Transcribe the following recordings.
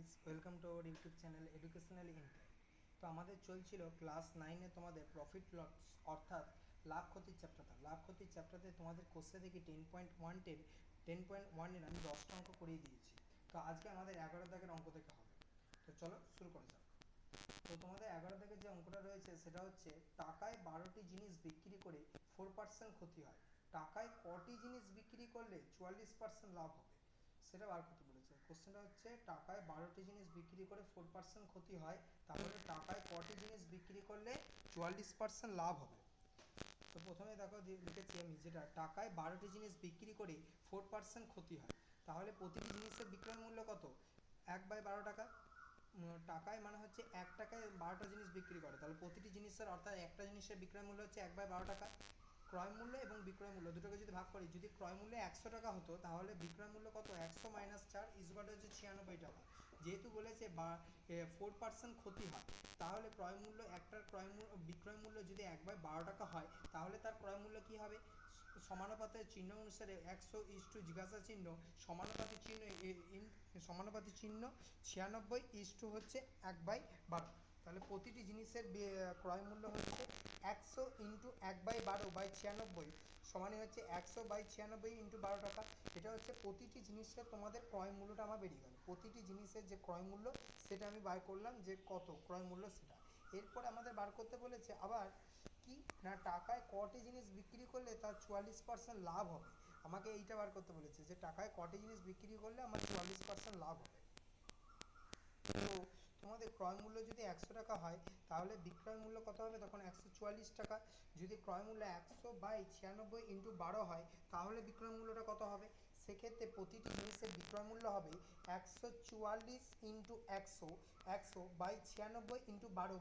Guys, welcome to our YouTube channel educational income. তো আমাদের চলছিল ক্লাস 9-এ তোমাদের প্রফিট লস অর্থাৎ লাভ ক্ষতির চ্যাপ্টারতে তোমাদের কোশ্চেন দেখি 10.1 আমি 10টা অঙ্ক করিয়ে দিয়েছি। তো আজকে আমাদের 11 দাগের অঙ্ক থেকে হবে। তো চলো শুরু করা যাক। তো তোমাদের 11 দাগের যে অঙ্কটা রয়েছে সেটা হচ্ছে টাকায় 12টি জিনিস বিক্রি করে 4% ক্ষতি হয়, টাকায় কটি জিনিস বিক্রি করলে 44% লাভ হবে সেটা বার করতে বলেছে। কোশ্চেনটা হচ্ছে টাকায় 12টি জিনিস বিক্রি করে 4% ক্ষতি হয়, তাহলে টাকায় কটি জিনিস বিক্রি করলে 44% লাভ হবে। তো প্রথমে দেখো লিখেছি আমি যেটা টাকায় 12টি জিনিস বিক্রি করে 4% ক্ষতি হয়, তাহলে প্রতিটি জিনিসের বিক্রয় মূল্য কত? 1/12 টাকা। টাকায় মানে হচ্ছে 1 টাকায় 12টা জিনিস বিক্রি করে, তাহলে প্রতিটি জিনিসের অর্থাৎ একটা জিনিসের বিক্রয় মূল্য হচ্ছে 1/12 টাকা। ক্রয় মূল্য এবং বিক্রয় মূল্য দুটোকে যদি ভাগ করি, যদি ক্রয় মূল্য 100 টাকা হতো তাহলে বিক্রয় মূল্য কত? 100 - 4 ইজুয়াল হচ্ছে 96 টাকা। যেহেতু বলেছে 4% ক্ষতি হয়, তাহলে ক্রয় মূল্য একটার বিক্রয় মূল্য যদি 1/12 টাকা হয়, তাহলে তার ক্রয় মূল্য কী হবে? সমানুপাতের চিহ্ন অনুসারে 100 জিজ্ঞাসা চিহ্ন সমানুপাতিক চিহ্ন সমানুপাতিক চিহ্ন 96 হচ্ছে 1/12। তাহলে প্রতিটি জিনিসের ক্রয় মূল্য হচ্ছে 100 ইন্টু 1/12/96 সমানে হচ্ছে 100/96 ইন্টু 12 টাকা। এটা হচ্ছে প্রতিটি জিনিসের তোমাদের ক্রয় মূল্যটা আমার বেরিয়ে গেল। প্রতিটি জিনিসের যে ক্রয় মূল্য সেটা আমি বার করলাম, যে কত ক্রয় মূল্য সেটা। এরপরে আমাদের বার করতে বলেছে আবার কি না, টাকায় কটি জিনিস বিক্রি করলে তার 44% লাভ হবে। আমাকে এইটা বার করতে বলেছে যে টাকায় কটি জিনিস বিক্রি করলে আমার 44% লাভ হবে। তো তোমাদের ক্রয় মূল্য যদি 100 টাকা হয়, তাহলে বিক্রয় মূল্য কত হবে? তখন 144 টাকা। যদি ক্রয় মূল্য 100/96 ইন্টু 12 হয়, তাহলে বিক্রয় মূল্যটা কত হবে? সেক্ষেত্রে প্রতিটি জিনিসের বিক্রয় মূল্য হবে 144 ইন্টু 100, 100/96 ইন্টু 12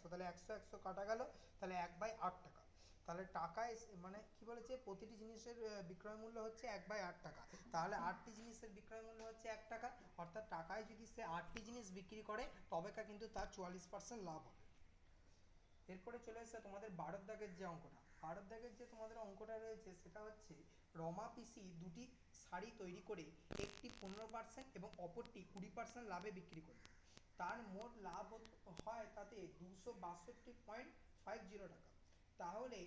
তাহলে 100 কাটা গেল, তাহলে 1/8 টাকা। তাহলে টাকায় মানে কি বলেছে, প্রতিটি জিনিসের বিক্রয় মূল্য হচ্ছে 1/8 টাকা, তাহলে 8টি জিনিসের বিক্রয় মূল্য হচ্ছে 1 টাকা। অর্থাৎ টাকায় যদি সে 8টি জিনিস বিক্রি করে তবেকা কিন্তু তার 44% লাভ হবে। এরপরে চলে এসেছে তোমাদের 12 দাগের যে অঙ্কটা। 12 দাগের যে তোমাদের অঙ্কটা রয়েছে সেটা হচ্ছে রমা পিসি দুটি শাড়ি তৈরি করে একটি 15% এবং অপরটি 20% লাভে বিক্রি করে, তার মোট লাভ হয় তাতে 262.50 টাকা। তাহলে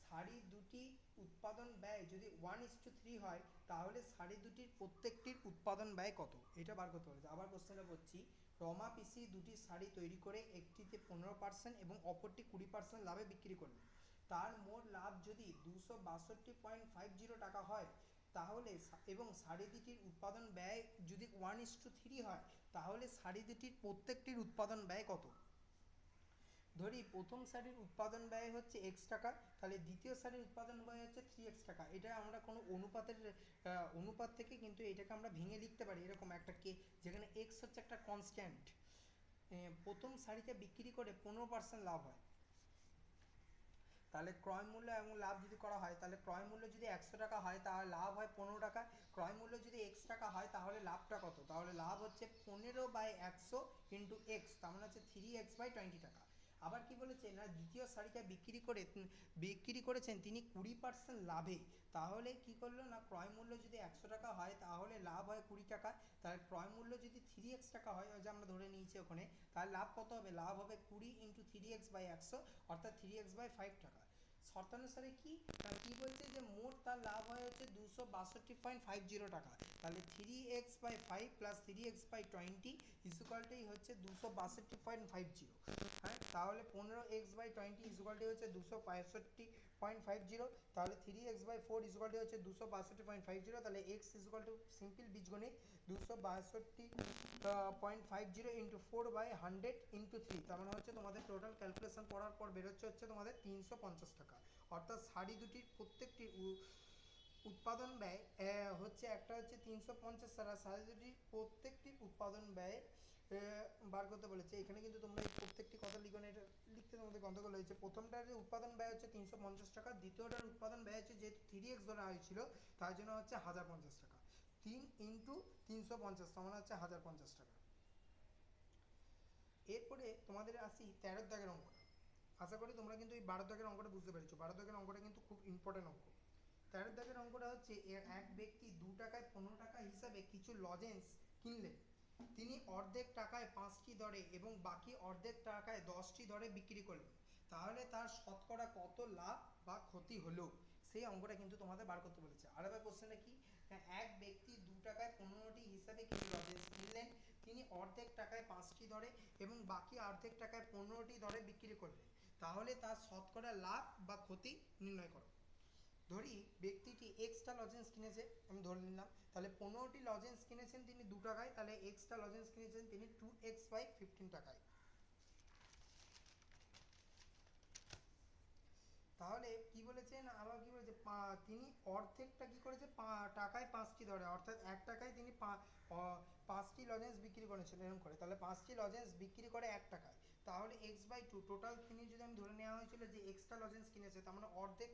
শাড়ি দুটি উৎপাদন ব্যয় যদি 1:3 হয়, তাহলে শাড়ি দুটির প্রত্যেকটির উৎপাদন ব্যয় কত? এটা বার করতে বলেছে। আবার কোশ্চেনটা বলছি, রমা পিসি দুটি শাড়ি তৈরি করে একটিতে 15% এবং অপরটি 20% লাভে বিক্রি করবে, তার মোট লাভ যদি 262.50 টাকা হয়, তাহলে এবং শাড়ি দুটির উৎপাদন ব্যয় যদি 1:3 হয়, তাহলে শাড়ি দুটির প্রত্যেকটির উৎপাদন ব্যয় কত? ধরি প্রথম শাড়ির উৎপাদন ব্যয় হচ্ছে x টাকা, তাহলে দ্বিতীয় শাড়ির উৎপাদন ব্যয় হচ্ছে 3x টাকা। এটা আমরা কোনো অনুপাত থেকে কিন্তু এটাকে আমরা ভেঙে লিখতে পারি এরকম একটা কে, যেখানে x হচ্ছে একটা কনস্ট্যান্ট। প্রথম শাড়িতে বিক্রি করে 15% লাভ হয়, তাহলে ক্রয় মূল্য এবং লাভ যদি করা হয়, তাহলে ক্রয় মূল্য যদি 100 টাকা হয় তাহলে লাভ হয় 15 টাকা। ক্রয় মূল্য যদি x টাকা হয় তাহলে লাভটা কত? তাহলে লাভ হচ্ছে 15/100 ইন্টু এক্স, তার মানে হচ্ছে 3x/20 টাকা। আবার কি বলেছে না, দ্বিতীয় শাড়িটা বিক্রি করেছেন তিনি 20% লাভে, তাহলে কি করলো না, ক্রয় মূল্য যদি 100 টাকা হয় তাহলে লাভ হয় 20 টাকা। তাহলে ক্রয় মূল্য যদি 3x টাকা হয়, ওই যে আমরা ধরে নিয়েছি ওখানে, তাহলে লাভ কত হবে? লাভ হবে 20 ইন্টু 3x/100 অর্থাৎ 3x/5 টাকা। শর্তানুসারে কি কি বলছে যে মোট তার লাভ হয় হচ্ছে 262.50 টাকা। তাহলে 3x/5 প্লাস 3x/20 ইকুয়ালটাই হচ্ছে 262.50। হ্যাঁ, তাহলে 15x/20 ইকুয়ালটি হচ্ছে 265.50। তাহলে 3x/4 ইকুয়ালটি হচ্ছে 262.50। তাহলে এক্স ইকুয়াল টু সিম্পল বীজগণিত 262.50 ইন্টু 4/100 ইন্টু 3, তার মানে হচ্ছে তোমাদের টোটাল ক্যালকুলেশন করার পর বেরোচ্ছে হচ্ছে তোমাদের 350 টাকা। অর্থাৎ শাড়ি দুটির প্রত্যেকটি উৎপাদন ব্যয় হচ্ছে একটা হচ্ছে 350 টাকা, শাড়ি দুটির প্রত্যেকটি উৎপাদন ব্যয় বার করতে বলেছে। এখানে কিন্তু তোমরা এই প্রত্যেকটি কথা লিখো না, এটা লিখতে তোমাদের গন্ডগোল হয়েছে। প্রথমটার উৎপাদন ব্যয় হচ্ছে 350 টাকা, দ্বিতীয়টার উৎপাদন ব্যয় হচ্ছে যেহেতু 3x ধরা হয়েছিল তার জন্য হচ্ছে 1050 টাকা। 3 ইন্টু 350 সমান হচ্ছে 1050 টাকা। এরপরে তোমাদের আসি 13 দাগের অঙ্কটা। আশা করি তোমরা কিন্তু এই 12 দাগের অঙ্কটা বুঝতে পেরেছো। 12 দাগের অঙ্কটা কিন্তু খুব ইম্পর্টেন্ট অঙ্ক। 13 দাগের অঙ্কটা হচ্ছে এক ব্যক্তি 2 টাকায় 15 টাকা হিসাবে কিছু লজেন্স কিনলেন অর্ধেক টাকায় 5টি দরে এবং বাকি অর্ধেক টাকায় 10টি দরে বিক্রি করলেন, তাহলে তার শতকরা কত লাভ বা ক্ষতি হলো, সেই অঙ্কটা কিন্তু তোমাদের বার করতে বলেছে। আর এবার কোশ্চেনটা কি, এক ব্যক্তি 2 টাকায় 15টি হিসাবে কিছু লজেন্স কিনলেন, তিনি অর্ধেক টাকায় 5টি দরে এবং বাকি অর্ধেক টাকায় 15টি দরে বিক্রি করলেন, তাহলে তার শতকরা লাভ বা ক্ষতি নির্ণয় করো। ধরি ব্যক্তিটি এক্সট্রা লজেন্স কিনেছে, আমি ধরে নিলাম, তাহলে 15টি লজেন্স কিনেছেন তিনি 2 টাকায়, তাহলে এক্সট্রা লজেন্স কিনেছেন তিনি 2x/15 টাকায়। তাহলে কি বলেছেন, আবার কি বলেছে, তিনি অর্ধেকটা কি করেছে, টাকায় 5টি ধরে, অর্থাৎ 1 টাকায় তিনি 5টি লজেন্স বিক্রি করেছেন এরকম করে, তাহলে 5টি লজেন্স বিক্রি করে 1 টাকায়, তাহলে x/2 টোটাল তিনি যদি আমি ধরে নেওয়া হয়েছিল যে এক্সট্রা লজেন্স কিনেছে, তার মানে অর্ধেক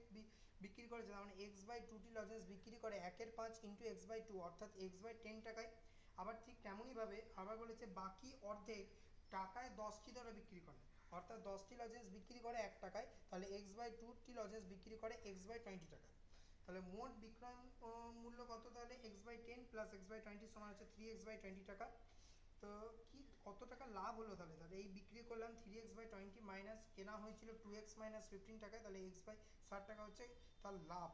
বিক্রি করেছে, তার মানে x/2টি লজেন্স বিক্রি করে 1/5 ইন্টু x/2 অর্থাৎ x/10 টাকায়। আবার ঠিক তেমনই ভাবে আবার বলেছে বাকি অর্ধেক টাকায় 10টি দরে বিক্রি করে, অর্থাৎ 10টি লজেন্স বিক্রি করে 1 টাকায়, তাহলে x/2টি লজেন্স বিক্রি করে x/20 টাকায়। তাহলে মোট বিক্রয় মূল্য কত, তাহলে x/10 প্লাস x/20 সমান হচ্ছে 3x/20 টাকা। তো কি কত টাকা লাভ হলো, তাহলে এই বিক্রি করলাম 3x/20 মাইনাস কেনা হয়েছিল 2x মাইনাস 15 টাকায়, তাহলে x/60 টাকা হচ্ছে তার লাভ।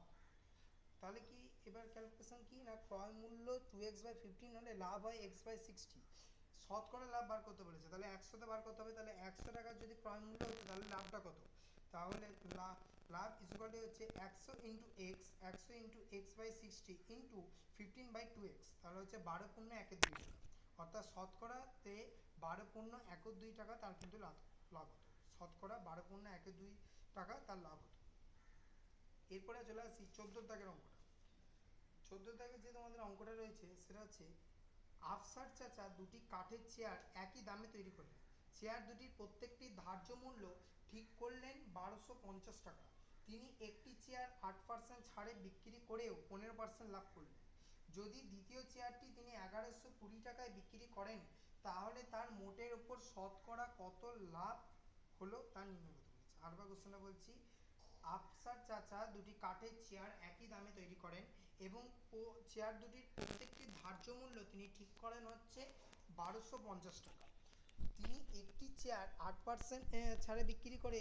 তাহলে কি এবার ক্যালকুলেশন কি না, ক্রয় মূল্য 2x/15 হলে লাভ হয় x/60, শতকরা লাভ বার করতে বলেছে, তাহলে 100তে বার করতে হবে, তাহলে 100 টাকার যদি ক্রয় মূল্য হচ্ছে তাহলে লাভটা কত, তাহলে লাভ ইকুয়াল টু হচ্ছে 100 into x, 100 into x/60 into 15/2x, তাহলে হচ্ছে 12 × 1 = 2 টাকা, অর্থাৎ শতকরাতে 12 × 1 = 2 টাকা তার কিন্তু লাভ হতো, শতকরা 12 × 1 = 2 টাকা তার লাভ হতো। এরপরে চলে আসি 14 দাগের অঙ্কটা। 14 দাগের যে তোমাদের অঙ্কটা রয়েছে সেটা হচ্ছে আফসার চাচা দুটি কাঠের চেয়ার একই দামে তৈরি করলেন, চেয়ার দুটির প্রত্যেকটি ধার্য মূল্য ঠিক করলেন 1250 টাকা, তিনি একটি চেয়ার 8% ছাড়ে বিক্রি করেও 15% লাভ করলেন, যদি দ্বিতীয় চেয়ারটি তিনি 1120 টাকায় বিক্রি করেন, তাহলে তার মোটের উপর শতকরা কত লাভ হলো তা নির্ণয় করতে বলেছে। আরেকবার কোশ্চেনটা বলছি, আফসার চাচা দুটি কাঠের চেয়ার একই দামে তৈরি করেন এবং চেয়ার দুটির প্রত্যেকটি ধার্য মূল্য তিনি ঠিক করেন হচ্ছে 1250 টাকা, তিনি একটি চেয়ার 8% ছাড়ে বিক্রি করে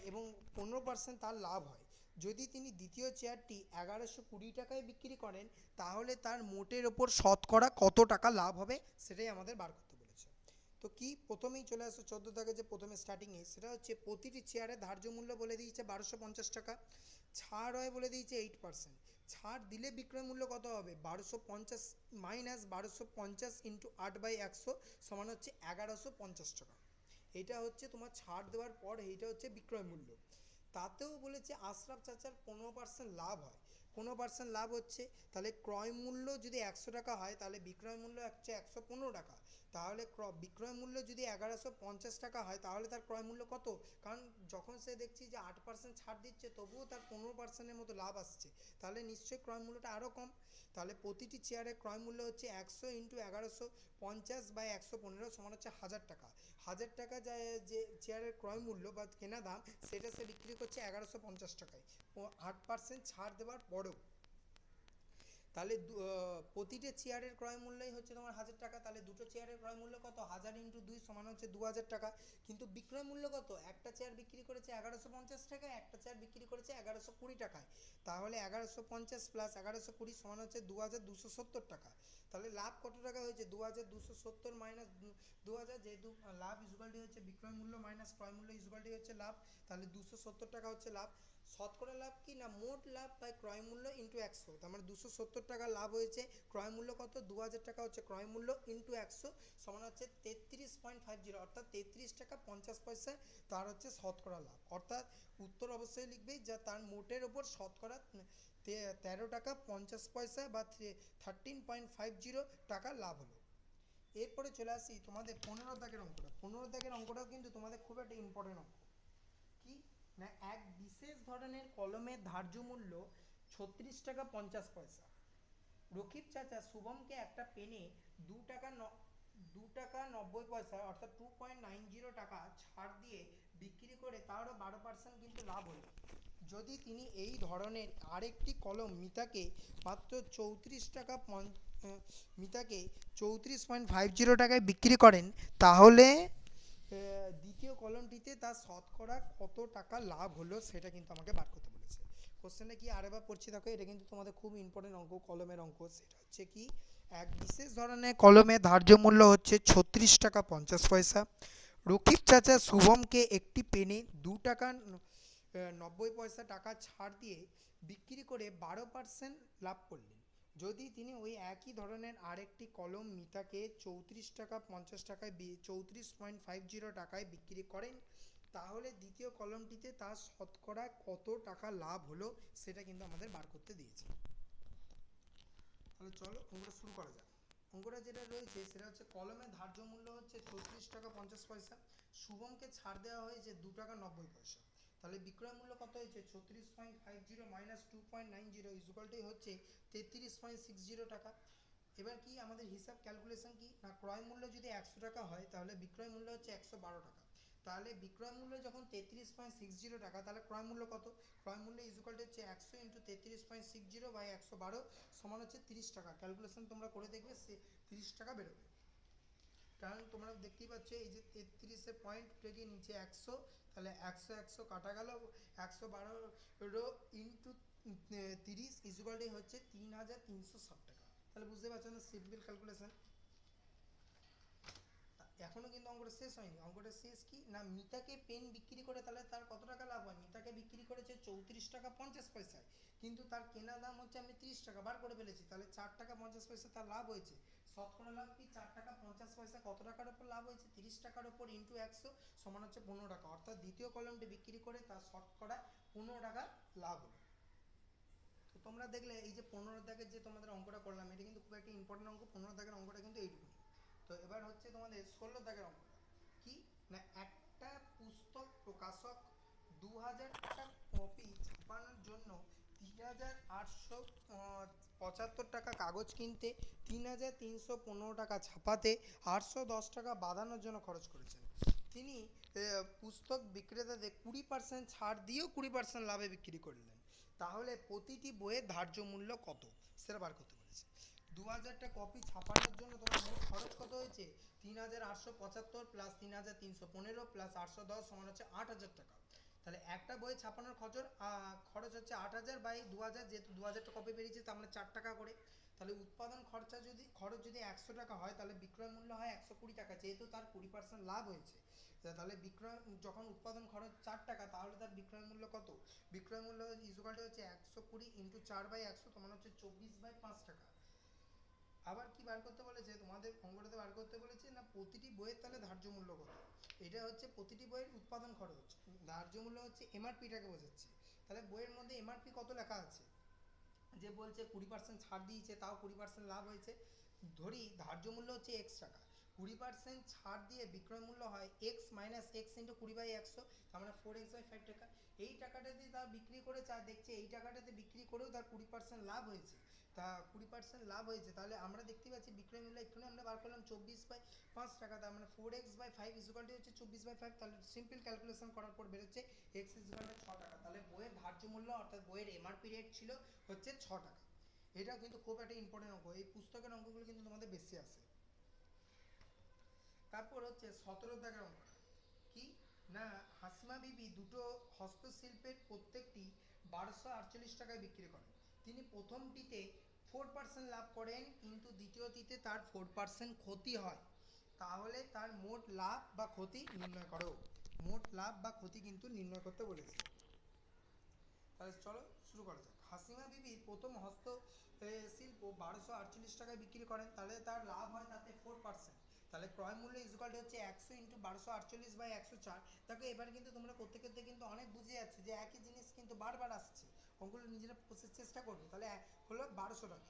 এবং 15% তার লাভ হয়, যদি তিনি দ্বিতীয় চেয়ারটি 1120 টাকায় বিক্রি করেন, তাহলে তার মোটের ওপর শতকরা কত টাকা লাভ হবে সেটাই আমাদের বার করতে বলেছে। তো কি প্রথমেই চলে আসো 14 দাগে যে প্রথমে স্টার্টিংয়ে, সেটা হচ্ছে প্রতিটি চেয়ারের ধার্য মূল্য বলে দিয়েছে 1250 টাকা, ছাড় হয় বলে দিয়েছে 8%, ছাড় দিলে বিক্রয় মূল্য কত হবে, 1250 মাইনাস 1250 ইন্টু 8/100 সমান হচ্ছে 1150 টাকা, এটা হচ্ছে তোমার ছাড় দেওয়ার পর এইটা হচ্ছে বিক্রয় মূল্য। তাতেও বলেছে আশরাফ চাচার 15% লাভ হয়, 15% লাভ হচ্ছে, তাহলে ক্রয় মূল্য যদি 100 টাকা হয় তাহলে বিক্রয় মূল্য হচ্ছে 115 টাকা, তাহলে বিক্রয় মূল্য যদি 1150 টাকা হয় তাহলে তার ক্রয় মূল্য কত, কারণ যখন সে দেখছি যে 8% ছাড় দিচ্ছে তবুও তার 15%-এর মতো লাভ আসছে, তাহলে নিশ্চয়ই ক্রয় মূল্যটা আরও কম, তাহলে প্রতিটি চেয়ারের ক্রয় মূল্য হচ্ছে 100 ইন্টু 1150/115 সমান হচ্ছে 1000 টাকা, 1000 টাকা যে চেয়ারের ক্রয় মূল্য বা কেনা দাম সেটা সে বিক্রি করছে 1150 টাকায়, ও 8% ছাড় দেওয়ার পরেও, তাহলে প্রতিটা চেয়ারের ক্রয় মূল্যই হচ্ছে তোমার 1000 টাকা, তাহলে দুটো চেয়ারের ক্রয় মূল্য কত, 1000 ইন্টু 2 সমান হচ্ছে 2000 টাকা, কিন্তু বিক্রয় মূল্য কত, একটা চেয়ার বিক্রি করেছে 1150 টাকায়, একটা চেয়ার বিক্রি করেছে 1120 টাকায়, তাহলে 1150 প্লাস 1120 সমান হচ্ছে 2270 টাকা, তাহলে লাভ কত টাকা হয়েছে 2270 মাইনাস 2000, যেহেতু লাভ ইকুয়ালটি হচ্ছে বিক্রয় মূল্য মাইনাস ক্রয় মূল্য ইকুয়ালটি হচ্ছে লাভ, তাহলে 270 টাকা হচ্ছে লাভ। শতকরা লাভ কি না, মোট লাভ বাই ক্রয় মূল্য ইন্টু 100, তার মানে 270 টাকা লাভ হয়েছে, ক্রয় মূল্য কত 2000 টাকা হচ্ছে ক্রয় মূল্য ইন্টু 100 সমান হচ্ছে 33.50, অর্থাৎ 33 টাকা 50 পয়সা তার হচ্ছে শতকরা লাভ, অর্থাৎ উত্তর অবশ্যই লিখবে যা তার মোটের ওপর শতকরা 13 টাকা 50 পয়সা বা 13.50 টাকা লাভ হলো। এরপরে চলে আসি তোমাদের 15 দাগের অঙ্কটা। 15 দাগের অঙ্কটাও কিন্তু তোমাদের খুব একটা ইম্পর্টেন্ট অঙ্ক। কি না, এক বিশেষ ধরনের কলমের ধার্য মূল্য 36 টাকা 50 পয়সা, রকিব চাচা শুভমকে একটা পেনে 2 টাকা 90 পয়সা অর্থাৎ 2.90 টাকা ছাড় দিয়ে বিক্রি করে তারও 12% কিন্তু লাভ হলো, যদি তিনি এই ধরনের আরেকটি কলম মিতাকে মাত্র 34 টাকা মিতাকে 34.50 টাকায় বিক্রি করেন, তাহলে দ্বিতীয় কলমটিতে তার শতকরা কত টাকা লাভ হলো সেটা কিন্তু আমাকে বার করতে বলেছে। কোশ্চেনটা কি আরেকবার পড়ছি দেখো, এটা কিন্তু তোমাদের খুব ইম্পর্টেন্ট অঙ্ক, কলমের অঙ্ক। সেটা হচ্ছে কি, এক বিশেষ ধরনের কলমে ধার্য মূল্য হচ্ছে 36 টাকা 50 পয়সা। রকিব চাচা শুভমকে একটি পেনে 2 টাকা 90 পয়সা টাকা ছাড় দিয়ে বিক্রি করে 12% লাভ করলেন। যদি তিনি ওই একই ধরনের আরেকটি কলম মিতাকে 34 টাকা 50 টাকায় 34.50 টাকায় বিক্রি করেন, তাহলে দ্বিতীয় কলমটিতে তার শতকরা কত টাকা লাভ হলো সেটা কিন্তু আমাদের বার করতে দিয়েছে। তাহলে চলো অঙ্কটা শুরু করা যাক। অঙ্কটা যেটা রয়েছে সেটা হচ্ছে কলমের ধার্য মূল্য হচ্ছে 36 টাকা 50 পয়সা, শুভমকে ছাড় দেওয়া হয়েছে 2 টাকা 90 পয়সা। তাহলে বিক্রয় মূল্য কত হয়েছে? 36.50 মাইনাস 2.90 ইকুয়ালটাই হচ্ছে 33.60 টাকা। এবার কি আমাদের হিসাব ক্যালকুলেশন কি না, ক্রয় মূল্য যদি 100 টাকা হয় তাহলে বিক্রয় মূল্য হচ্ছে 112 টাকা। তাহলে বিক্রয় মূল্য যখন 33.60 টাকা, তাহলে ক্রয় মূল্য কত? ক্রয় মূল্য ইকুয়াল হচ্ছে 100 ইন্টু 33.60 বাই 112 সমান হচ্ছে 30 টাকা। ক্যালকুলেশন তোমরা করে দেখবে, সে 30 টাকা বেরোবে। কারণ তোমরা দেখতেই পাচ্ছ এই যে 33-এর পয়েন্ট থেকে নিচে 100, তাহলে 100 100 কাটা গেল, 112 ইন্টু 30 ইকুয়ালটাই হচ্ছে 3360 টাকা। তাহলে বুঝতে পারছো না, সিম্পল ক্যালকুলেশন। এখনো কিন্তু অঙ্কটা শেষ হয়নি। অঙ্কটা শেষ কি না, মিতাকে পেন বিক্রি করে তাহলে তার কত টাকা লাভ হয়? মিতাকে বিক্রি করেছে 34 টাকা 50 পয়সায়, কিন্তু তার কেনা দাম হচ্ছে আমি 30 টাকা বার করে ফেলেছি, তাহলে 4 টাকা 50 পয়সা তার লাভ হয়েছে। শতকরা লাভ কি? 4 টাকা 50 পয়সা কত টাকার উপর লাভ হয়েছে? 30 টাকার উপর ইন্টু 100 সমান হচ্ছে 15 টাকা। অর্থাৎ দ্বিতীয় কলমটি বিক্রি করে তার শতকরা 15 টাকা লাভ হলো। তো তোমরা দেখলে এই যে 15 দাগের যে তোমাদের অঙ্কটা করলাম, এটা কিন্তু খুব একটা ইম্পর্টেন্ট অঙ্ক। 15 দাগের অঙ্কটা কিন্তু এইটুকুনি। তো এবার হচ্ছে তোমাদের 16 দাগের অঙ্কটা কি না, একটা পুস্তক প্রকাশক 2000 টাকা কপি ছাপানোর জন্য 3875 টাকা কাগজ কিনতে, 3315 টাকা ছাপাতে, 810 টাকা বাঁধানোর জন্য খরচ করেছেন। তিনি পুস্তক বিক্রেতাদের 20% ছাড় দিয়েও 20% লাভে বিক্রি করলেন, তাহলে প্রতিটি বইয়ের ধার্য মূল্য কত সেটা বার করতে বলেছে। 2000টা কপি ছাপানোর জন্য তোমার মোট খরচ কত হয়েছে? 3875 প্লাস 3315 প্লাস 810 সমান হচ্ছে 8000 টাকা। তাহলে একটা বই ছাপানোর খরচ হচ্ছে 8000 বাই 2000, যেহেতু 2000টা কপি বেরিয়েছে তার মানে 4 টাকা করে। তাহলে উৎপাদন খরচ যদি 100 টাকা হয়, তাহলে বিক্রয় মূল্য হয় 120 টাকা, যেহেতু তার 20% লাভ হয়েছে। তাহলে বিক্রয় যখন উৎপাদন খরচ 4 টাকা, তাহলে তার বিক্রয় মূল্য কত? বিক্রয় মূল্য ইকুয়ালটা হচ্ছে 120 ইন্টু 4 বাই 100 সমান হচ্ছে 24/5 টাকা। আবার কি বার করতে বলেছে তোমাদের অঙ্কটাতে? বার করতে বলেছে না প্রতিটি বইয়ের তাহলে ধার্য মূল্য কত। এটা হচ্ছে প্রতিটি বইয়ের উৎপাদন খরচ, ধার্য মূল্য হচ্ছে এমআরপিটাকে বোঝাচ্ছে। তাহলে বইয়ের মধ্যে এমআরপি কত লেখা আছে? যে বলছে 20% ছাড় দিয়েছে, তাও 20% লাভ হয়েছে। ধরি ধার্য মূল্য হচ্ছে x টাকা, 20% ছাড় দিয়ে বিক্রয় মূল্য হয় x মাইনাস এক্স ইন্টু 20/100, তার মানে 4x/5 টাকা। এই টাকাটা দিয়ে তার বিক্রি করে দেখছে এই টাকাটাতে বিক্রি করেও তার 20% লাভ হয়েছে। তা 20% লাভ হয়েছে, তাহলে আমরা দেখতে পাচ্ছি বিক্রয় মূল্য এক্ষুনি আমরা বার করলাম 24/5 টাকা, তার মানে 4x/5 ইকুয়ালটি হচ্ছে 24/5। তাহলে সিম্পল ক্যালকুলেশন করার পর বেরোচ্ছে x ইকুয়ালটা 6 টাকা। তাহলে বইয়ের ধার্য মূল্য অর্থাৎ বইয়ের এমআরপি রেট ছিল হচ্ছে 6 টাকা। এটাও কিন্তু খুব একটা ইম্পর্টেন্ট অঙ্ক, এই পুস্তকের অঙ্কগুলো কিন্তু তোমাদের বেশি আসে। তারপর হচ্ছে 17 দাগের অঙ্ক কি না, হাসিমা বিবি দুটো হস্তশিল্পের প্রত্যেকটি 1248 টাকায় বিক্রি করেন। তিনি প্রথমটিতে 4% লাভ করেন, কিন্তু দ্বিতীয়টিতে তার 4% ক্ষতি হয়, তাহলে তার মোট লাভ বা ক্ষতি নির্ণয় করো। মোট লাভ বা ক্ষতি কিন্তু নির্ণয় করতে বলেছে। তাহলে চলো শুরু করা যাক। হাসিমা বিবির প্রথম শিল্প 1248 টাকায় বিক্রি করেন, তাহলে তার লাভ হয় তাতে 4%। তাহলে ক্রয় মূল্য ইকুয়াল হচ্ছে 100 ইন্টু 1248/104। দেখো এবার কিন্তু তোমরা করতে করতে কিন্তু অনেক বুঝে যাচ্ছে যে একই জিনিস কিন্তু বারবার আসছে, ওগুলো নিজেরা চেষ্টা করবে। তাহলে হলো 1200 টাকা।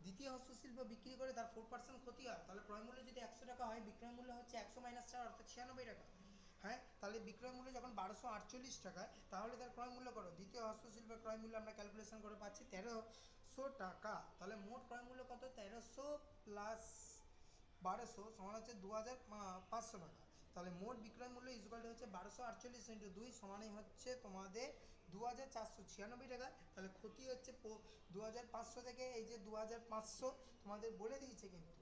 দ্বিতীয় হস্তশিল্প বিক্রি করে তার 4% ক্ষতি হয়, তাহলে ক্রয় মূল্য যদি 100 টাকা হয়, বিক্রয় মূল্য হচ্ছে 100 মাইনাস 4 অর্থাৎ 96 টাকা। হ্যাঁ, তাহলে বিক্রয় মূল্য যখন 1248 টাকায়, তাহলে তার ক্রয় মূল্য করো। দ্বিতীয় হস্তশিল্পের ক্রয় মূল্য আমরা ক্যালকুলেশন করে পাচ্ছি 1300 টাকা। তাহলে মোট ক্রয় মূল্য কত? 1300 প্লাস 1200 সমান হচ্ছে 2500 টাকা। তাহলে মোট বিক্রয় মূল্য ইকুয়াল হচ্ছে 1248 ইন্টু 2 সমানই হচ্ছে তোমাদের 2496 টাকা, তাহলে ক্ষতি হচ্ছে 2500 থেকে এই যে 2500 তোমাদের বলে দিয়েছে কিন্তু।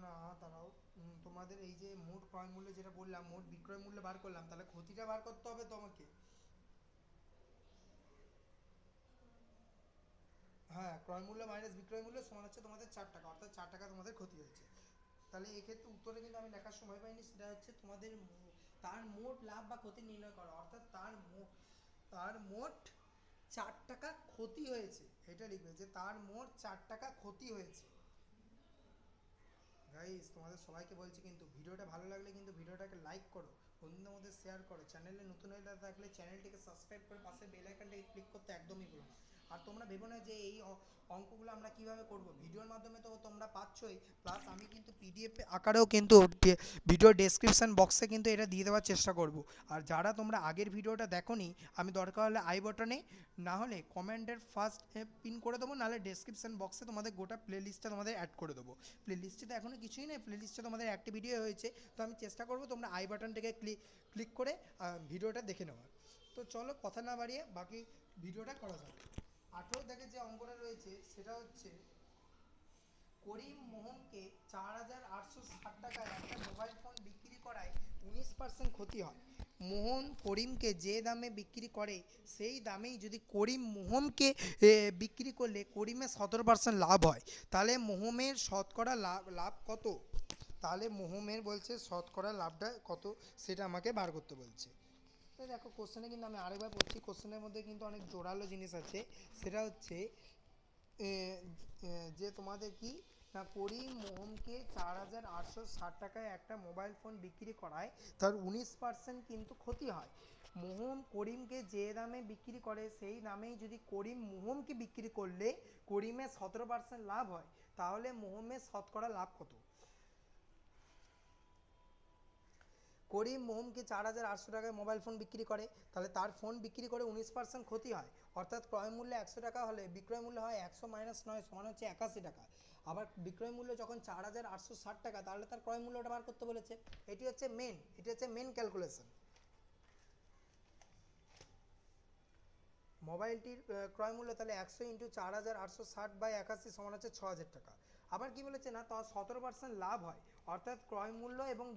না দাঁড়াও, তোমাদের এই যে মোট ক্রয় মূল্য যেটা বললাম, মোট বিক্রয় মূল্য বার করলাম, তাহলে ক্ষতিটা বার করতে হবে তোমাকে। হ্যাঁ, ক্রয় মূল্য মাইনাস বিক্রয় মূল্য সমান হচ্ছে তোমাদের 4 টাকা, অর্থাৎ 4 টাকা তোমাদের ক্ষতি হয়েছে। তাহলে এক্ষেত্রে উত্তরে কিন্তু আমি লেখার সময় পাইনি, সেটা হচ্ছে তোমাদের তার মোট লাভ বা ক্ষতি নির্ণয় করা, অর্থাৎ তার মোট 4 টাকা ক্ষতি হয়েছে, এটা লিখবে যে তার মোট 4 টাকা ক্ষতি হয়েছে। গাইস তোমাদের সবাইকে বলছি কিন্তু ভিডিওটা ভালো লাগলে কিন্তু ভিডিওটাকে লাইক করো, বন্ধুদের মধ্যে শেয়ার করো, চ্যানেলে নতুন হয়ে থাকলে চ্যানেলটিকে সাবস্ক্রাইব করে পাশে বেল আইকনটাকে ক্লিক করতে একদমই ভুলো না। আর তোমরা ভেবো না যে এই অঙ্কগুলো আমরা কিভাবে করব, ভিডিওর মাধ্যমে তো তোমরা পাচ্ছই, প্লাস আমি কিন্তু পিডিএফ আকারেও কিন্তু ভিডিও ডেসক্রিপশন বক্সে কিন্তু এটা দিয়ে দেওয়ার চেষ্টা করব। আর যারা তোমরা আগের ভিডিওটা দেখোনি, আমি দরকার হলে আই বটনে না হলে কমেন্টের ফার্স্ট পিন করে দেবো, নাহলে ডেসক্রিপশন বক্সে তোমাদের গোটা প্লেলিস্টটা তোমাদের অ্যাড করে দেবো। প্লেলিস্টে তো এখনও কিছুই নেই, প্লেলিস্টে তোমাদের একটি ভিডিও হয়েছে, তো আমি চেষ্টা করবো তোমরা আই বাটনটাকে ক্লিক করে ভিডিওটা দেখে নেওয়ার। তো চলো কথা না বাড়িয়ে বাকি ভিডিওটা করা যাক। 18 যে অঙ্কটা রয়েছে সেটা হচ্ছে করিম মোহনকে 4860 টাকায় একটা মোবাইল ফোন বিক্রি করায় 19% ক্ষতি হয়। মোহন করিমকে যে দামে বিক্রি করে সেই দামেই যদি করিম মোহনকে বিক্রি করলে করিমের 17% লাভ হয়, তাহলে মোহমের শতকরা লাভ কত? তাহলে মোহমের বলছে শতকরা লাভটা কত সেটা আমাকে বার করতে বলছে। তো দেখো কোশ্চেনে কিন্তু আমি আরেকবার পড়ছি, কোশ্চেনের মধ্যে কিন্তু অনেক জোরালো জিনিস আছে। সেটা হচ্ছে যে তোমাদের কি না, করিম মোহনকে 4860 টাকায় একটা মোবাইল ফোন বিক্রি করায় তার 19% কিন্তু ক্ষতি হয়। মোহন করিমকে যে দামে বিক্রি করে সেই দামেই যদি করিম মোহনকে বিক্রি করলে করিমের 17% লাভ হয়, তাহলে মোহনের শতকরা লাভ কত? করিম মোহনকে 4800 টাকায় মোবাইল ফোন বিক্রি করে, তাহলে তার ফোন বিক্রি করে 19% ক্ষতি হয়, অর্থাৎ ক্রয় মূল্য 100 টাকা হলে বিক্রয় মূল্য হয় 100 - 9 সমান হচ্ছে 81 টাকা। আবার বিক্রয় মূল্য যখন 4860 টাকা, তাহলে তার ক্রয় মূল্যটা বার করতে বলেছে। এটি হচ্ছে মেন ক্যালকুলেশন। মোবাইলটির ক্রয় মূল্য তাহলে 100 × 4860/81 সমান হচ্ছে 6000 টাকা। আবার কি বলেছে না, তার 17% লাভ হয়, অর্থাৎ ক্রয় মূল্য এবং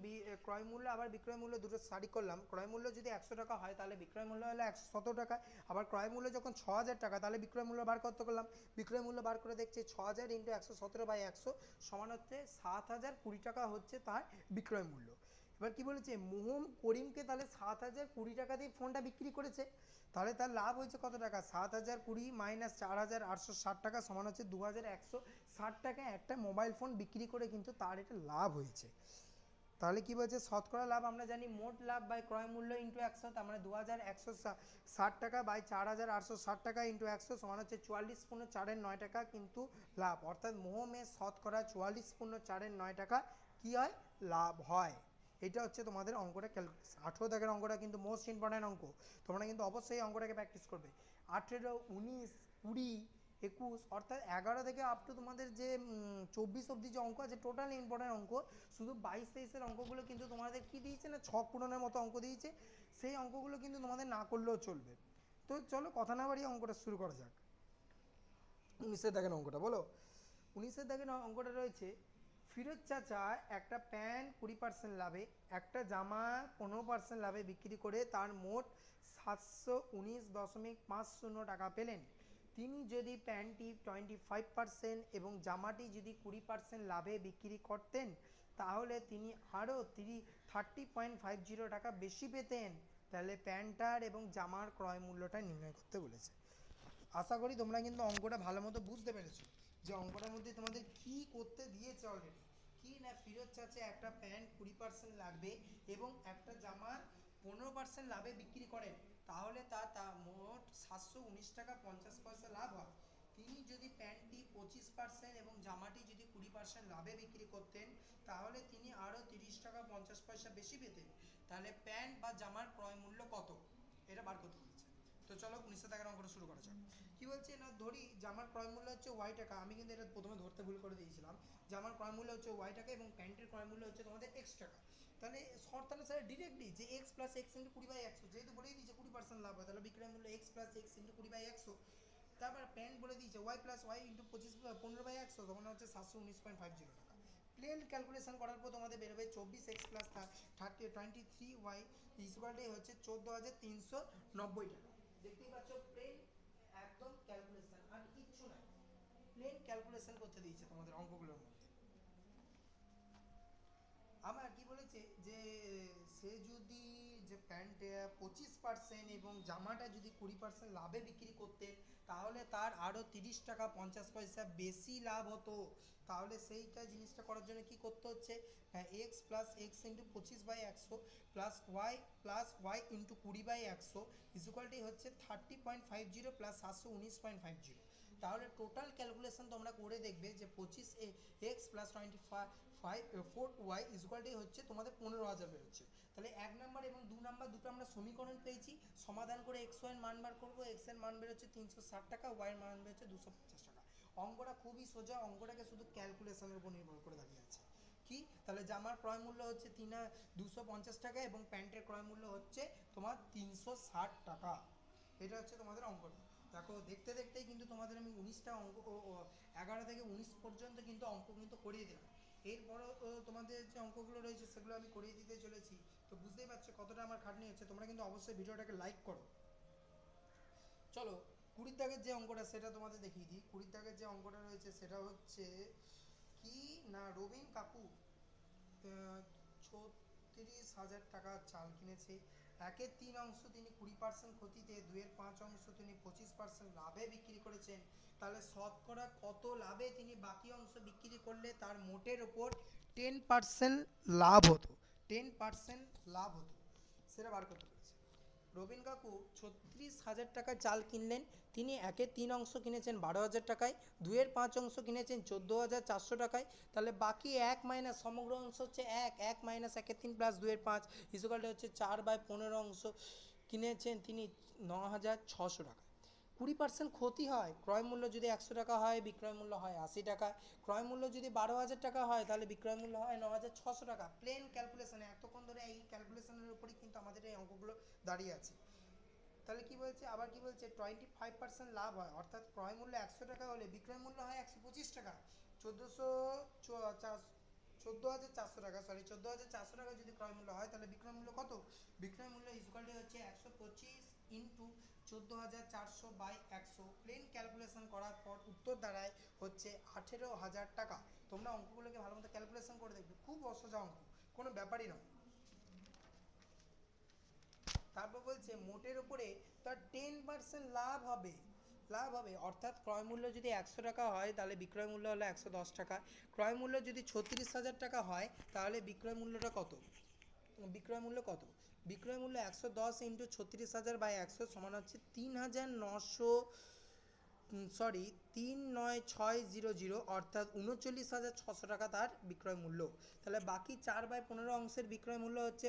ক্রয় মূল্য আবার বিক্রয় মূল্য দুটো সারি করলাম। ক্রয় মূল্য যদি 100 টাকা হয় তাহলে বিক্রয় মূল্য হলো 117 টাকা। আবার ক্রয় মূল্য যখন 6000 টাকা, তাহলে বিক্রয় মূল্য বার করতে করলাম। বিক্রয় মূল্য বার করে দেখছি 6000 × 117/100 সমান হচ্ছে 7020 টাকা হচ্ছে তার বিক্রয় মূল্য। এবার কি বলেছে, মোহন করিমকে তাহলে 7020 টাকা দিয়ে ফোনটা বিক্রি করেছে, তাহলে তার লাভ হয়েছে কত টাকা? 7020 - 4860 টাকা সমান হচ্ছে 2160 টাকায় একটা মোবাইল ফোন বিক্রি করে কিন্তু তার এটা লাভ হয়েছে। তাহলে কি বলছে, শতকরা লাভ আমরা জানি মোট লাভ বাই ক্রয় মূল্য ইন্টু 100, তার মানে 2160 টাকা বাই 4860 টাকা ইন্টু 100 সমান হচ্ছে 44.49 টাকা কিন্তু লাভ, অর্থাৎ মোহমের শতকরা 44.49 টাকা কি হয়? লাভ হয়। এটা হচ্ছে তোমাদের অঙ্কটা ক্যালকুলেশন। 18 অঙ্কটা কিন্তু মোস্ট ইম্পর্ট্যান্ট অঙ্ক, তোমরা কিন্তু অবশ্যই অঙ্কটাকে প্র্যাকটিস করবে। 18, 19, 20, 21 অর্থাৎ 11 থেকে আপ টু তোমাদের যে 24 অবধি যে অঙ্ক আছে টোটালি ইম্পর্টেন্ট অঙ্ক। শুধু 22-23-এর অঙ্কগুলো কিন্তু তোমাদের কি দিয়েছে না, ছক পূরণের মতো অঙ্ক দিয়েছে, সেই অঙ্কগুলো কিন্তু তোমাদের না করলেও চলবে। তো চলো কথা না বাড়িয়ে অঙ্কটা শুরু করা যাক। 19 অঙ্কটা বলো। 19 অঙ্কটা রয়েছে, ফিরোজ চাচা একটা প্যান্ট 20% লাভে, একটা জামা 15% লাভে বিক্রি করে তার মোট 719.50 টাকা পেলেন। তিনি যদি প্যান্টটি 25% এবং জামাটি যদি 20% লাভে বিক্রি করতেন, তাহলে তিনি আরও 30.50 টাকা বেশি পেতেন। তাহলে প্যান্টার এবং জামার ক্রয় মূল্যটা নির্ণয় করতে বলেছে। আশা করি তোমরা কিন্তু অঙ্কটা ভালো মতো বুঝতে পেরেছো, যে অঙ্কটার মধ্যে তোমাদের কি করতে দিয়েছে অলরেডি। কি না, ফিরোজ চাচা একটা প্যান্ট 20% লাগবে এবং একটা জামা 15% লাভে বিক্রি করেন, তাহলে তা মোট 719 টাকা 50 পয়সা লাভ হয়। তিনি যদি প্যান্টটি 25% এবং জামাটি যদি 20% লাভে বিক্রি করতেন, তাহলে তিনি আরও 30 টাকা 50 পয়সা বেশি পেতেন। তাহলে প্যান্ট বা জামার ক্রয় মূল্য কত, এটা বার করতে বলছে। তো চলো 19 টাকার অঙ্কটা শুরু করা যাক। কি বলছে না, ধরি যে আমার ক্রয় মূল্য হচ্ছে ওয়াই টাকা, আমি কিন্তু এটা প্রথমে ধরতে ভুল করে দিয়েছিলাম, যে আমার ক্রয় মূল্য হচ্ছে ওয়াই টাকা এবং প্যান্টের ক্রয় মূল্য হচ্ছে তোমাদের এক্স টাকা। তাহলে শর্তানুসারে স্যার ডিরেক্টলি যে এক্স প্লাস এক্স ইন্টু 20/100, যেহেতু বলেই দিয়েছে 20% লাভ হয়, তাহলে বিক্রয় মূল্য এক্স প্লাস এক্স ইন্টু 20/100। তারপর প্যান্ট বলে দিয়েছে ওয়াই প্লাস ওয়াই ইন্টু 15/100 তখন হচ্ছে 719.50 টাকা। প্লেন ক্যালকুলেশন করার পর তোমাদের বেরোবে 24x প্লাস 23y ইকুয়ালটাই হচ্ছে 14,390 টাকা। দেখতেই পাচ্ছ প্লেন একদম ক্যালকুলেশন, আর কিচ্ছু নাই, প্লেন ক্যালকুলেশন করতে দিয়েছে তোমাদের অঙ্কগুলোর মধ্যে। আমার কি বলেছে যে সে যদি যে প্যান্ট 25% এবং জামাটা যদি 20% লাভে বিক্রি করতেন, তাহলে তার আরও 30 টাকা 50 পয়সা বেশি লাভ হতো। তাহলে সেইটা জিনিসটা করার জন্য কি করতে হচ্ছে, x plus x into 25/100 plus y into 20/100 equal to হচ্ছে 30.50 প্লাস 719.50। তাহলে টোটাল ক্যালকুলেশন তোমরা করে দেখবে যে 25x প্লাস 4y ইকুয়ালটি হচ্ছে তোমাদের 15,000 বেরোচ্ছে। তাহলে 1 নাম্বার এবং 2 নাম্বার দুটো আমরা সমীকরণ পেয়েছি, সমাধান করে x y এর মান বার করবো। x এর মান বেরোচ্ছে 360 টাকা, y এর মান বেরোচ্ছে 250 টাকা। অঙ্কটা খুবই সোজা, অঙ্কটাকে শুধু ক্যালকুলেশনের উপর নির্ভর করে দাঁড়িয়ে আছে। কি তাহলে জামার ক্রয় মূল্য হচ্ছে 250 টাকা এবং প্যান্টের ক্রয় মূল্য হচ্ছে তোমার 360 টাকা। এটা হচ্ছে তোমাদের অঙ্কটা। দেখো দেখতে দেখতেই কিন্তু তোমাদের আমি 19টা অঙ্ক 11 থেকে 19 পর্যন্ত কিন্তু অঙ্ক কিন্তু করিয়ে দিলাম। এরপরও তোমাদের যে অঙ্কগুলো রয়েছে সেগুলো আমি করিয়ে দিতে চলেছি। তো বুঝতেই পারছো কতটা আমার খাটনি হচ্ছে। তোমরা কিন্তু অবশ্যই ভিডিওটাকে লাইক করো। চলো 20 দাগের যে অঙ্কটা সেটা তোমাদের দেখিয়ে দিই। 20 দাগের যে অঙ্কটা রয়েছে সেটা হচ্ছে কি না, রবিন কাকু 36,000 টাকা চাল কিনেছে। 1/3 অংশ তিনি 20% ক্ষতিতে, 2/5 অংশ তিনি 25% লাভে বিক্রি করেছেন। তাহলে শতকরা কত লাভে তিনি বাকি অংশ বিক্রি করলে তার মোটের ওপর 10% লাভ হতো, 10% লাভ হতো, সেটা বার করতে পেরেছে। রবিন কাকু 36,000 টাকায় চাল কিনলেন। তিনি 1/3 অংশ কিনেছেন 12,000 টাকায়, 2/5 অংশ কিনেছেন 14,400 টাকায়। তাহলে বাকি 1 মাইনাস সমগ্র অংশ হচ্ছে 1 মাইনাস 1/3 প্লাস 2/5 ইকুয়ালটা হচ্ছে 4/15 অংশ কিনেছেন তিনি 9,600 টাকা। 20% ক্ষতি হয়, ক্রয় মূল্য যদি 100 টাকা হয় বিক্রয় মূল্য হয় 80 টাকা। ক্রয় মূল্য যদি 12,000 টাকা হয় তাহলে বিক্রয় মূল্য হয় 9,600 টাকা। প্লেন ক্যালকুলেশনে এতক্ষণ ধরে এই ক্যালকুলেশনের উপরই কিন্তু আমাদের এই অঙ্কগুলো দাঁড়িয়ে আছে। তাহলে কি বলছে, আবার কি বলছে, 25% লাভ হয়, অর্থাৎ ক্রয় মূল্য 100 টাকা হলে বিক্রয় মূল্য হয় 125 টাকা। 14,400 টাকা, সরি 14,400 টাকা যদি ক্রয় মূল্য হয় তাহলে বিক্রয় মূল্য কত, বিক্রয় মূল্য ইকুয়ালটি হচ্ছে 125 ইন্টু 14,400/100। প্লেন ক্যালকুলেশন করার পর উত্তর দাঁড়ায় হচ্ছে 18,000 টাকা। তোমরা অঙ্কগুলোকে ভালো মতো ক্যালকুলেশন করে দেখবে, খুব অসোজা অঙ্ক, কোনো ব্যাপারই নয়। তারপর বলছে মোটের উপরে তার 10% লাভ হবে, লাভ হবে, অর্থাৎ ক্রয় মূল্য যদি 100 টাকা হয় তাহলে বিক্রয় মূল্য হলো 110 টাকা। ক্রয় মূল্য যদি 36,000 টাকা হয় তাহলে বিক্রয় মূল্যটা কত, বিক্রয় মূল্য কত, বিক্রয় মূল্য 110 ইন্টু 36,000/100 সমান হচ্ছে 3,900, সরি 39600, অর্থাৎ 39,600 টাকা তার বিক্রয় মূল্য। তাহলে বাকি 4/15 অংশের বিক্রয় মূল্য হচ্ছে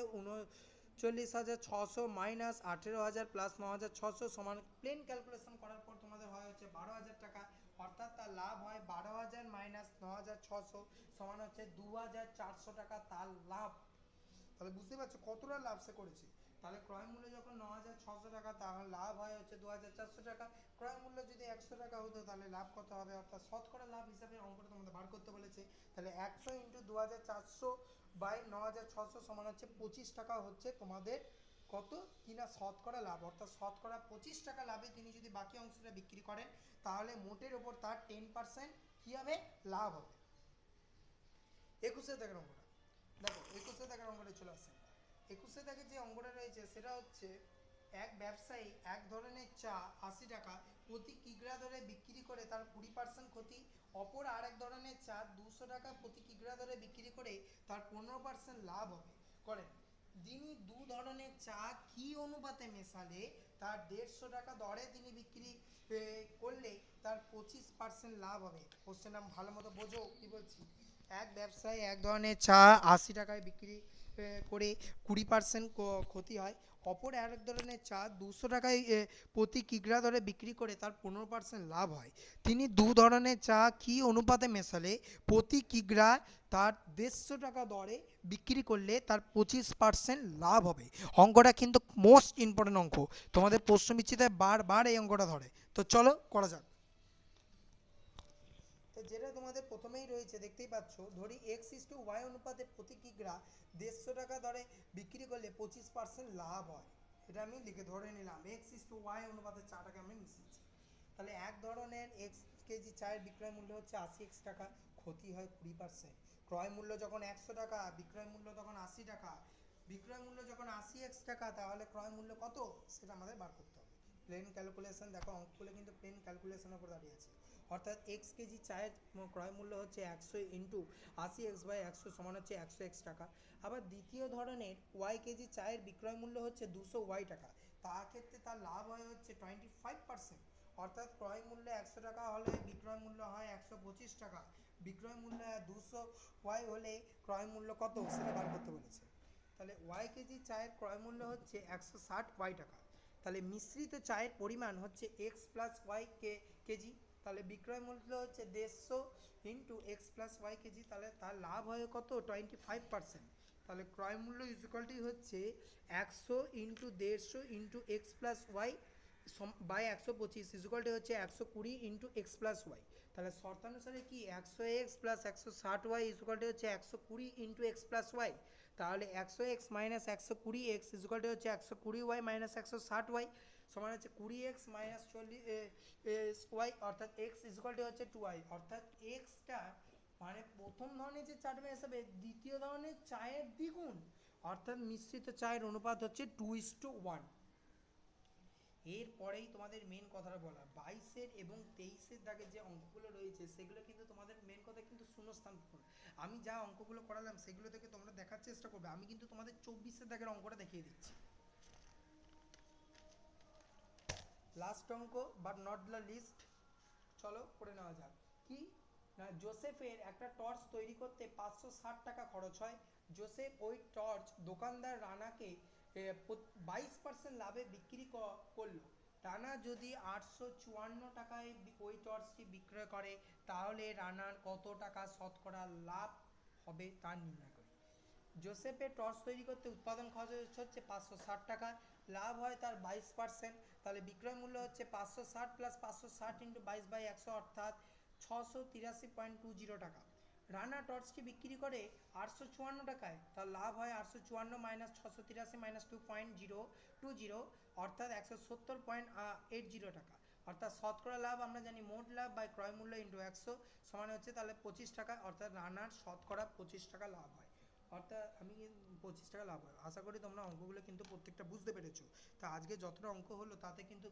39,600 মাইনাস 18,000 প্লাস 9,600 সমান, প্লেন ক্যালকুলেশন করার পর তোমাদের হয় হচ্ছে 12,000 টাকা। অর্থাৎ তার লাভ হয় 12,000 মাইনাস 9,600 সমান হচ্ছে 2,400 টাকা তার লাভ। তাহলে বুঝতে পারছো কতটা লাভ সে করেছে। তাহলে ক্রয় মূল্য যখন 9,600 টাকা তাহলে লাভ হয় হচ্ছে 2,400 টাকা। ক্রয় মূল্য যদি 100 টাকা হতো তাহলে লাভ কত হবে, অর্থাৎ শতকরা লাভ হিসাবে অঙ্কটা তোমাদের বার করতে বলেছে। তাহলে 100 ইন্টু 2,400/9,600 সমান হচ্ছে 25 টাকা হচ্ছে তোমাদের কত কিনা শতকরা লাভ, অর্থাৎ শতকরা 25 টাকা লাভে তিনি যদি বাকি অংশটা বিক্রি করেন তাহলে মোটের ওপর তার 10% কি হবে, লাভ হবে। 21 টাকার অঙ্কটা দেখো, 21 টাকার অঙ্কটা চলে আসছে। 21 টাকার যে অঙ্কটা রয়েছে সেটা হচ্ছে এক ব্যবসায়ী এক ধরনের চা 80 টাকা প্রতি কিগ্রা দরে বিক্রি করে তার 20% ক্ষতি, অপর আরেক ধরনের চা 200 টাকা প্রতি কিগ্রা দরে বিক্রি করে তার 15% লাভ হবে করেন। যিনি দু ধরনের চা কি অনুপাতে মেশালে তার 150 টাকা দরে তিনি বিক্রি করলে তার 25% লাভ হবে। কোশ্চেনটা ভালো মতো বোঝো কি বলছি। এক ব্যবসায়ী এক ধরনের চা 80 টাকায় বিক্রি করে 20% ক্ষতি হয়। অপর আরেক ধরনের চা 200 টাকায় প্রতি কিগ্রা ধরে বিক্রি করে তার 15% লাভ হয়। তিনি দু ধরনের চা কি অনুপাতে মেশালে প্রতি কিগ্রা তার 150 টাকা দরে বিক্রি করলে তার 25% লাভ হবে। অঙ্কটা কিন্তু মোস্ট ইম্পর্টেন্ট অঙ্ক, তোমাদের প্রশ্নবিচিতে বারবার এই অঙ্কটা ধরে। তো চলো করা যাক। তো যেটা তোমাদের প্রথমেই রয়েছে দেখতেই পাচ্ছ, ধরি x/y অনুপাতে প্রতি কিগ্রা 150 টাকা দরে বিক্রি করলে 25% লাভ হয়। এটা আমি লিখে ধরে নিলাম x/y অনুপাতে চাটাকে আমি মিশিয়েছি। তাহলে এক ধরনের x কেজি চায়ের বিক্রয় মূল্য হচ্ছে 80x টাকা, ক্ষতি হয় 20%। ক্রয় মূল্য যখন 100 টাকা, বিক্রয় মূল্য তখন 80 টাকা। বিক্রয় মূল্য যখন 80x টাকা, তাহলে ক্রয় মূল্য কত সেটা আমাদের বার করতে হবে। প্লেন ক্যালকুলেশন, দেখো অঙ্কগুলো কিন্তু প্লেন ক্যালকুলেশনের উপর দাঁড়িয়ে আছে। অর্থাৎ এক্স কেজি চায়ের ক্রয় মূল্য হচ্ছে 100 ইন্টু 80x/100 সমান হচ্ছে 100x টাকা। আবার দ্বিতীয় ধরনের ওয়াই কেজি চায়ের বিক্রয় মূল্য হচ্ছে 200y টাকা, তার ক্ষেত্রে তার লাভ হয় হচ্ছে 25%। অর্থাৎ ক্রয় মূল্য 100 টাকা হলে বিক্রয় মূল্য হয় 125 টাকা। বিক্রয় মূল্য 200y হলে ক্রয় মূল্য কত সেটা বার করতে বলেছে। তাহলে ওয়াই কেজি চায়ের ক্রয় মূল্য হচ্ছে 160y টাকা। তাহলে মিশ্রিত চায়ের পরিমাণ হচ্ছে এক্স প্লাস ওয়াই কেজি। তাহলে বিক্রয় মূল্য হচ্ছে 150 into x plus y KG, তাহলে তার লাভ হয় কত 25%। তাহলে ক্রয় মূল্য ইকুয়ালটি হচ্ছে 100 into 150 into x plus y by 125 equal to হচ্ছে 120 ইন্টু এক্স প্লাস ওয়াই। তাহলে শর্তানুসারে কি 100x প্লাস 160y ইকুয়ালটি হচ্ছে 120 ইন্টু এক্স প্লাস ওয়াই। তাহলে 100x মাইনাস 120x ইকুয়ালটি হচ্ছে 120y মাইনাস 160y সমান হচ্ছে 20x মাইনাস 40y, অর্থাৎ x ইকুয়ালটি হচ্ছে 2y। অর্থাৎ xটা মানে প্রথম ধরনের যে চার্ট হিসাবে দ্বিতীয় ধরনের চায়ের দ্বিগুণ, অর্থাৎ মিশ্রিত চায়ের অনুপাত হচ্ছে 2:1। এরপরেই তোমাদের মেন কথাটা বলা, 22-এর এবং 23-এর দাগের যে অঙ্কগুলো রয়েছে সেগুলো কিন্তু তোমাদের মেন কথা কিন্তু শূন্যস্থান পূরণ। আমি যা অঙ্কগুলো করালাম সেগুলো থেকে তোমরা দেখার চেষ্টা করবে। আমি কিন্তু তোমাদের 24-এর দাগের অঙ্কটা দেখিয়ে দিচ্ছি। লাস্ট অঙ্ক বাট নট দ্য লিস্ট, চলো করে নেওয়া যাক। কি না, জোসেফের একটা টর্চ তৈরি করতে 560 টাকা খরচ হয়। জোসেফ ওই টর্চ দোকানদার রানাকে 22% লাভে বিক্রি করলো। রানা যদি 854 টাকায় ওই টর্চটি বিক্রয় করে, তাহলে রানার কত টাকা শতকরা লাভ হবে তা নির্ণয় করে। জোসেফের টর্চ তৈরি করতে উৎপাদন খরচ হচ্ছে 560 টাকা, লাভ হয় তার 22%। তাহলে বিক্রয় মূল্য হচ্ছে 560 প্লাস 560 ইন্টু 22/100 অর্থাৎ 683.20 টাকা। রানা টর্চটি বিক্রি করে 854 টাকায়, তার লাভ হয় 854 মাইনাস 683 মাইনাস 2.020 অর্থাৎ 170.80 টাকা। অর্থাৎ শতকরা লাভ আমরা জানি মোট লাভ বাই ক্রয় মূল্য ইন্টু 100 সমান হচ্ছে তাহলে 25 টাকা, অর্থাৎ রানার শতকরা 25 টাকা লাভ হয়। অর্থাৎ আমি 25 টাকা লাভ হয়। আশা করি তোমরা অঙ্কগুলো কিন্তু প্রত্যেকটা বুঝতে পেরেছো। তা আজকে যতটা অঙ্ক হলো তাতে কিন্তু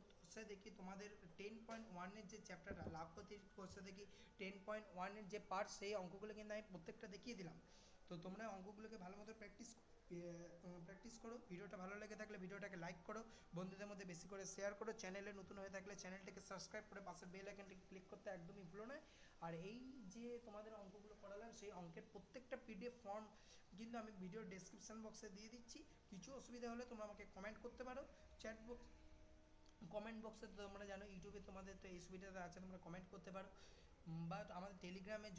দেখি তোমাদের 10.1-এর যে চ্যাপ্টারটা লাভপতির কোর্সে দেখি 10.1-এর যে পার্ট সেই অঙ্কগুলো কিন্তু আমি প্রত্যেকটা দেখিয়ে দিলাম। তো তোমরা অঙ্কগুলোকে ভালো মতো প্র্যাকটিস করো। ভিডিওটা ভালো লেগে থাকলে ভিডিওটাকে লাইক করো, বন্ধুদের মধ্যে বেশি করে শেয়ার করো। চ্যানেলে নতুন হয়ে থাকলে চ্যানেলটাকে সাবস্ক্রাইব করে পাশের বেল আইকনটিকে ক্লিক করতে একদমই ভুলো না। আর এই যে তোমাদের অঙ্কগুলো করালাম সেই অঙ্কের প্রত্যেকটা পিডিএফ ফর্ম কিন্তু আমি ভিডিও ডেসক্রিপশন বক্সে দিয়ে দিচ্ছি। কিছু অসুবিধা হলে তোমরা আমাকে কমেন্ট করতে পারো। চ্যাট বক্স কমেন্ট বক্সে তো তোমরা জানো ইউটিউবে তোমাদের তো এই সুবিধাটা আছে, তোমরা কমেন্ট করতে পারো। বাট আমাদের টেলিগ্রামে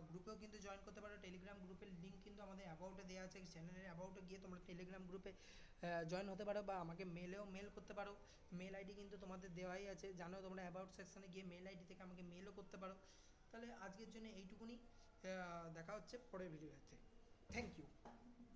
গ্রুপেও কিন্তু জয়েন করতে পারো। টেলিগ্রাম গ্রুপের লিঙ্ক কিন্তু আমাদের অ্যাবাউটে দেওয়া আছে। চ্যানেলের অ্যাবাউটে গিয়ে তোমরা টেলিগ্রাম গ্রুপে জয়েন হতে পারো বা আমাকে মেল করতে পারো। মেল আইডি কিন্তু তোমাদের দেওয়াই আছে, জানো তোমরা অ্যাবাউট সেকশনে গিয়ে মেল আইডি থেকে আমাকে মেলও করতে পারো। তাহলে আজকের জন্য এইটুকুনি, দেখা হচ্ছে পরের ভিডিওতে। Thank you.